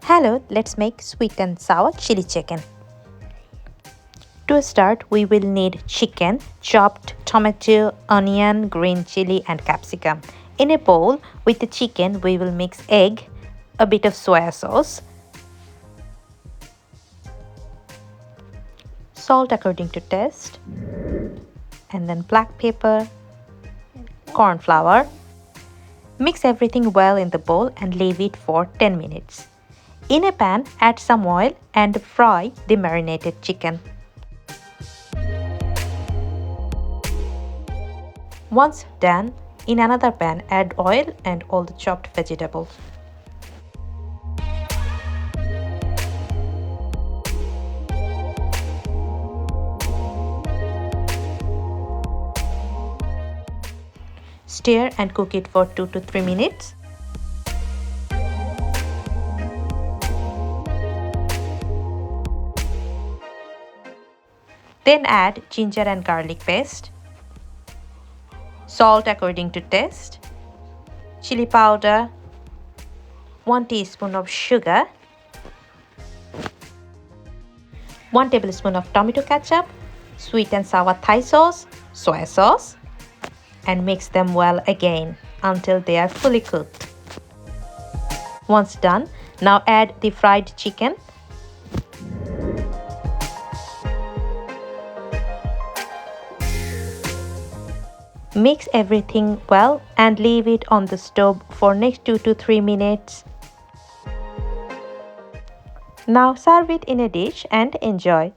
Hello, let's make sweet and sour chili chicken. To start, we will need chicken, chopped tomato, onion, green chili and capsicum. In a bowl with the chicken, we will mix egg, a bit of soya sauce, salt according to taste, and then black pepper, corn flour. Mix everything well in the bowl and leave it for 10 minutes. In a pan, add some oil and fry the marinated chicken. Once done, in another pan, add oil and all the chopped vegetables. Stir and cook it for 2 to 3 minutes. Then add ginger and garlic paste, salt according to taste, chili powder, 1 teaspoon of sugar, 1 tablespoon of tomato ketchup, sweet and sour Thai sauce, soy sauce, and mix them well again until they are fully cooked. Once done, now add the fried chicken. Mix everything well and leave it on the stove for next 2 to 3 minutes. Now serve it in a dish and enjoy.